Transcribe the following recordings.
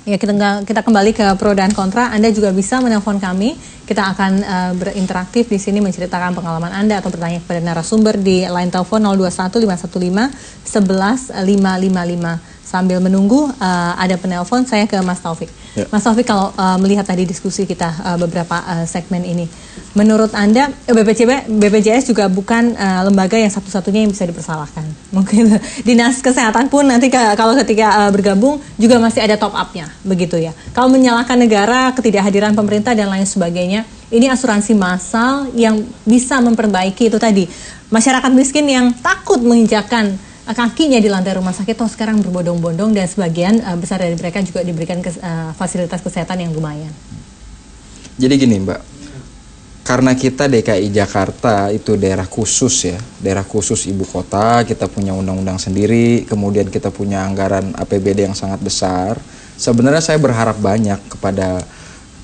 Ya, kita kembali ke pro dan kontra. Anda juga bisa menelpon kami. Kita akan berinteraktif di sini menceritakan pengalaman Anda atau bertanya kepada narasumber di line telepon 021515 11555. Sambil menunggu ada penelpon, saya ke Mas Taufik. Ya. Mas Taufik, kalau melihat tadi diskusi kita beberapa segmen ini, menurut Anda BPJS juga bukan lembaga yang satu-satunya yang bisa dipersalahkan. Mungkin Dinas Kesehatan pun nanti kalau ketika bergabung juga masih ada top up-nya, begitu ya. Kalau menyalahkan negara, ketidakhadiran pemerintah dan lain sebagainya, ini asuransi massal yang bisa memperbaiki itu tadi. Masyarakat miskin yang takut menginjakan kakinya di lantai rumah sakit, toh sekarang berbondong-bondong dan sebagian besar dari mereka juga diberikan fasilitas kesehatan yang lumayan. Jadi gini Mbak, karena kita DKI Jakarta itu daerah khusus ya, daerah khusus ibu kota, kita punya undang-undang sendiri, kemudian kita punya anggaran APBD yang sangat besar. Sebenarnya saya berharap banyak kepada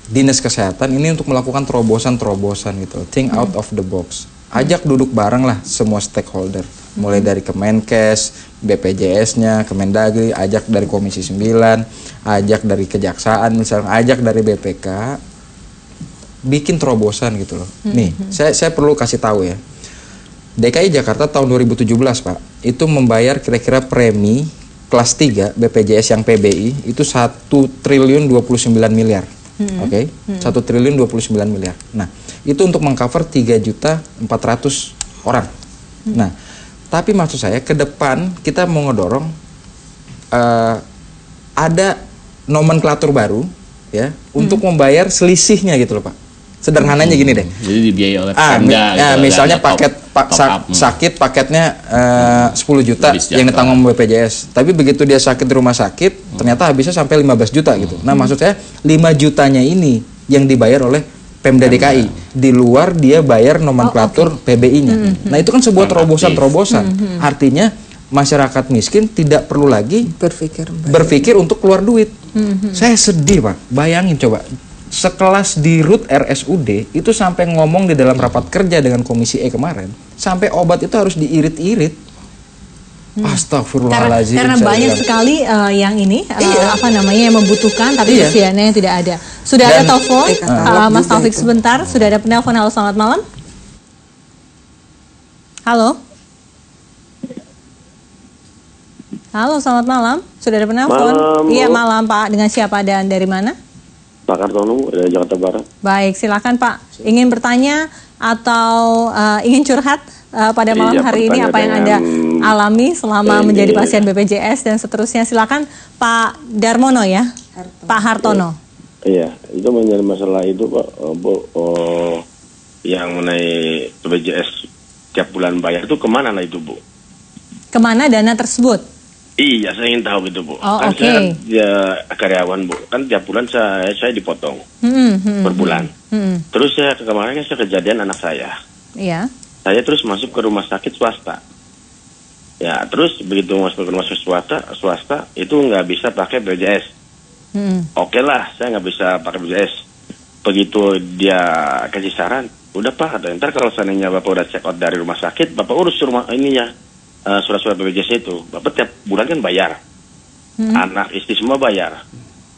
Dinas Kesehatan ini untuk melakukan terobosan-terobosan gitu, think out of the box. Ajak duduk bareng lah semua stakeholder, mulai dari Kemenkes, BPJS-nya, Kemendagri, ajak dari Komisi 9, ajak dari Kejaksaan, misalnya ajak dari BPK, bikin terobosan gitu loh. Nih, saya perlu kasih tahu ya, DKI Jakarta tahun 2017 Pak, itu membayar kira-kira premi kelas 3 BPJS yang PBI itu 1.029 miliar. Oke, 1.029 miliar. Nah, itu untuk mengcover 3.400.000 orang. Nah, tapi maksud saya ke depan kita mau ngedorong ada nomenklatur baru ya untuk membayar selisihnya gitu loh Pak. Sederhananya gini deh. Jadi dibiayai oleh Pemda. Gitu, misalnya paket sakit paketnya 10 juta yang ditanggung BPJS. Tapi begitu dia sakit di rumah sakit, ternyata habisnya sampai 15 juta gitu. Nah, maksud saya 5 jutanya ini yang dibayar oleh Pemda DKI. Di luar dia bayar nomenklatur PBI-nya. Nah, itu kan sebuah terobosan-terobosan. Artinya masyarakat miskin tidak perlu lagi berpikir untuk keluar duit. Saya sedih Pak. Bayangin coba. Sekelas di RUT RSUD itu sampai ngomong di dalam rapat kerja dengan Komisi E kemarin, sampai obat itu harus diirit-irit. Astagfirullahaladzim. Karena banyak sekali yang ini yang membutuhkan tapi usianya yang tidak ada. Sudah ada telepon, Mas Taufik sebentar. Sudah ada penelpon. Halo, selamat malam. Halo. Halo, selamat malam. Sudah ada penelpon? Iya, malam Pak. Dengan siapa dan dari mana? Pak Hartono dari Jakarta Barat. Baik, silakan Pak. Ingin bertanya atau ingin curhat pada malam hari ini apa yang Anda alami selama menjadi pasien BPJS dan seterusnya. Silakan Pak Darmono ya, Pak Hartono. Iya, itu menjadi masalah itu Pak, yang mengenai BPJS tiap bulan bayar itu kemana lah itu Bu? Kemana dana tersebut? Iya, saya ingin tahu gitu Bu. Saya kan karyawan Bu, kan tiap bulan saya dipotong per bulan. Terus kemarin saya kejadian anak saya. Iya. Saya terus masuk ke rumah sakit swasta. Ya, terus begitu masuk ke rumah sakit swasta itu nggak bisa pakai BPJS. Oke lah, saya nggak bisa pakai BPJS. Begitu dia kasih saran, udah Pak, ntar kalau seandainya Bapak udah check out dari rumah sakit, Bapak urus rumah ininya. Surat-surat BPJS itu, Bapak tiap bulan kan bayar, anak istri semua bayar.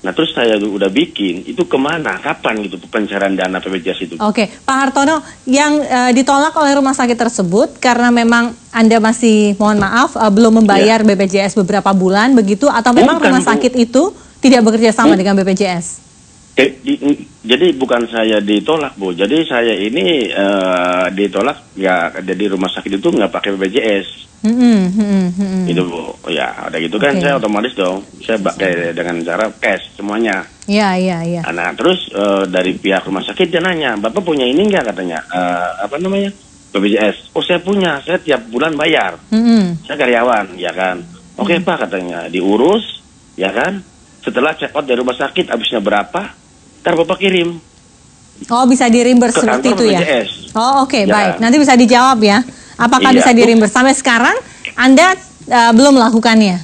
Nah terus saya udah bikin, itu kemana, kapan gitu pencairan dana BPJS itu? Oke, Pak Hartono, yang ditolak oleh rumah sakit tersebut karena memang Anda masih, mohon maaf, belum membayar BPJS beberapa bulan begitu, atau memang rumah sakit itu tidak bekerja sama dengan BPJS? Jadi bukan saya ditolak Bu, jadi saya ini ditolak ya, jadi rumah sakit itu nggak pakai BPJS. Itu Bu, ya ada gitu kan, saya otomatis dong, saya pakai dengan cara cash semuanya. Iya. Nah terus dari pihak rumah sakit dia nanya, Bapak punya ini nggak katanya, BPJS? Oh saya punya, saya tiap bulan bayar. Saya karyawan, ya kan. Oke Pak katanya, diurus, ya kan. Setelah check out dari rumah sakit, habisnya berapa? Ntar Bapak kirim. Oh, bisa di-reimburse seperti itu ya? BPJS. Oh, oke, baik. Nanti bisa dijawab ya. Apakah bisa di-reimburse? Sampai sekarang Anda belum melakukannya?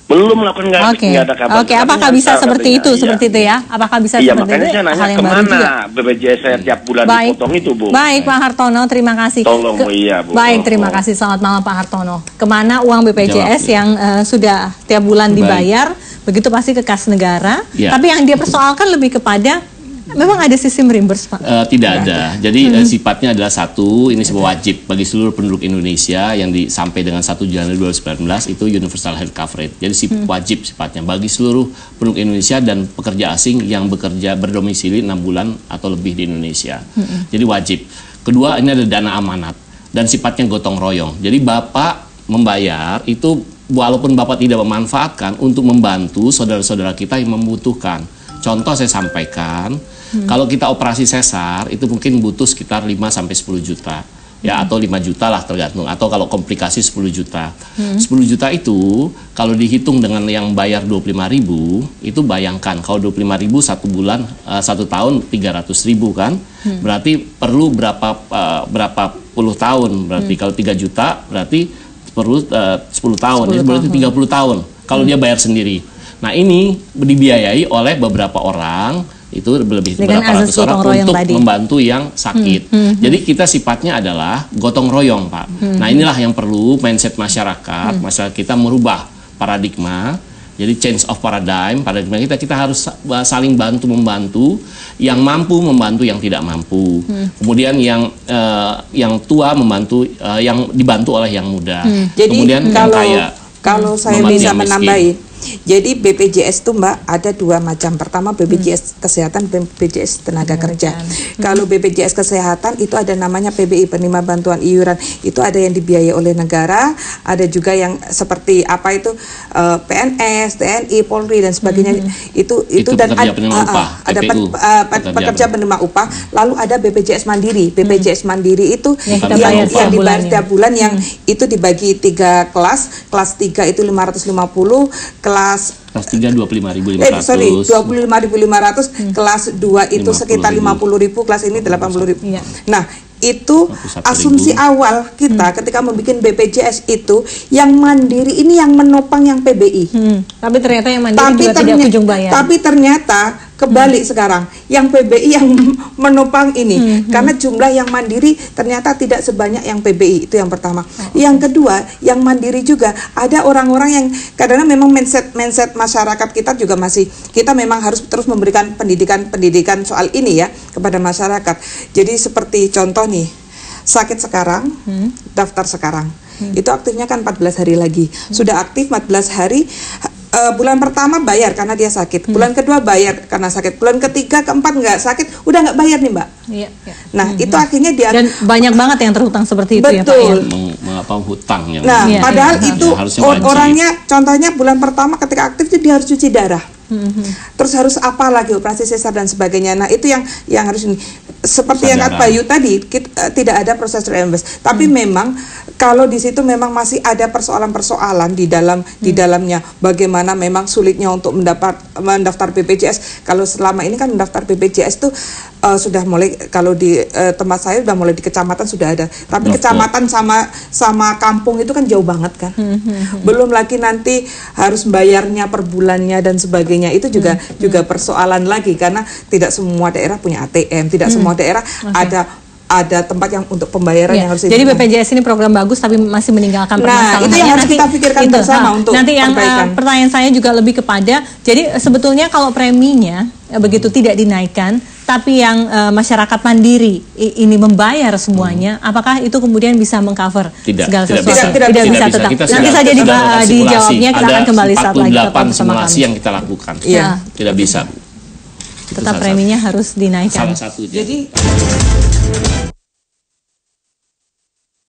Belum melakukan, nggak ada kabar. Oke, apakah bisa seperti itu? Seperti itu ya? Apakah bisa seperti itu? Iya, makanya saya nanya kemana BPJS saya tiap bulan dipotong itu, Bu. Baik, Pak Hartono, terima kasih. Tolong, Bu, iya, Bu. Baik, terima kasih. Selamat malam, Pak Hartono. Kemana uang BPJS yang sudah tiap bulan dibayar begitu pasti ke kas negara. Ya. Tapi yang dia persoalkan lebih kepada memang ada sistem reimburse, Pak? Tidak ada. Jadi sifatnya adalah satu, ini sebuah wajib bagi seluruh penduduk Indonesia yang sampai dengan 1 Januari 2019 itu universal health coverage. Jadi wajib sifatnya bagi seluruh penduduk Indonesia dan pekerja asing yang bekerja berdomisili 6 bulan atau lebih di Indonesia. Jadi wajib. Kedua, ini ada dana amanat dan sifatnya gotong royong. Jadi Bapak membayar itu walaupun Bapak tidak memanfaatkan untuk membantu saudara-saudara kita yang membutuhkan. Contoh saya sampaikan, kalau kita operasi sesar itu mungkin butuh sekitar 5-10 juta. Ya, atau 5 juta lah tergantung, atau kalau komplikasi 10 juta. 10 juta itu kalau dihitung dengan yang bayar 25.000, itu bayangkan kalau 25.000 1 bulan, 1 tahun 300.000 kan. Berarti perlu berapa puluh tahun, berarti kalau 3 juta berarti perlu 10 tahun, jadi berarti 30 tahun kalau dia bayar sendiri. Nah, ini dibiayai oleh beberapa orang, itu lebih dengan berapa ratus orang untuk tadi membantu yang sakit. Jadi kita sifatnya adalah gotong royong, Pak. Nah, inilah yang perlu mindset masyarakat, masyarakat kita merubah paradigma. Jadi change of paradigma kita harus saling bantu membantu, yang mampu membantu yang tidak mampu. Kemudian yang tua membantu yang dibantu oleh yang muda. Jadi kemudian kalau saya bisa menambahi, jadi BPJS itu Mbak ada 2 macam. Pertama BPJS Kesehatan, BPJS Tenaga Kerja. Kalau BPJS Kesehatan itu ada namanya PBI, penerima bantuan iuran. Itu ada yang dibiayai oleh negara, ada juga yang seperti apa itu PNS, TNI, Polri dan sebagainya. Itu dan ada pekerja penerima upah. Lalu ada BPJS Mandiri. BPJS Mandiri itu yang dibayar setiap bulan, yang itu dibagi 3 kelas. Kelas 3 itu 550, kelas 3 25.500. 25.500, kelas 2 itu sekitar 50.000, kelas ini 80.000. Nah, itu asumsi awal kita ketika membuat BPJS itu yang mandiri ini yang menopang yang PBI. Tapi ternyata yang mandiri juga tidak kunjung bayar. Tapi ternyata kebalik sekarang, yang PBI yang menopang ini, karena jumlah yang mandiri ternyata tidak sebanyak yang PBI, itu yang pertama. Yang kedua, yang mandiri juga ada orang-orang yang karena memang mindset masyarakat kita juga masih, kita memang harus terus memberikan pendidikan soal ini ya kepada masyarakat. Jadi seperti contoh nih, sakit sekarang, daftar sekarang, itu aktifnya kan 14 hari lagi, sudah aktif 14 hari. Bulan pertama bayar karena dia sakit, bulan kedua bayar karena sakit, bulan ketiga, keempat nggak sakit, udah nggak bayar nih Mbak. Nah itu akhirnya dia dan banyak banget yang terhutang seperti itu. Betul. Ya Pak. Hutang yang. Nah padahal itu orangnya, contohnya bulan pertama ketika aktif itu dia harus cuci darah. Terus harus apa lagi, operasi sesar dan sebagainya. Nah itu yang harus seperti yang kata Bayu tadi, tidak ada proses reimburse. Tapi memang kalau di situ memang masih ada persoalan-persoalan di dalamnya. Bagaimana memang sulitnya untuk mendaftar BPJS. Kalau selama ini kan mendaftar BPJS tuh sudah mulai, kalau di tempat saya sudah mulai di kecamatan sudah ada. Tapi kecamatan sama kampung itu kan jauh banget kan. Belum lagi nanti harus bayarnya per bulannya dan sebagainya. Itu juga persoalan lagi, karena tidak semua daerah punya ATM, tidak semua daerah ada tempat yang untuk pembayaran yang harus. Jadi BPJS ini program bagus tapi masih meninggalkan permasalahan. Nah, itu yang harus kita pikirkan bersama untuk nanti yang pertanyaan saya juga lebih kepada, jadi sebetulnya kalau preminya begitu tidak dinaikkan, tapi yang masyarakat mandiri ini membayar semuanya, apakah itu kemudian bisa mengcover segala sesuatu? Tidak bisa tetap. Nanti saja dijawabnya, kita akan kembali saat lagi tetap simulasi yang kita lakukan. Tidak bisa. Tetap preminya harus dinaikkan. Salah satunya. Jadi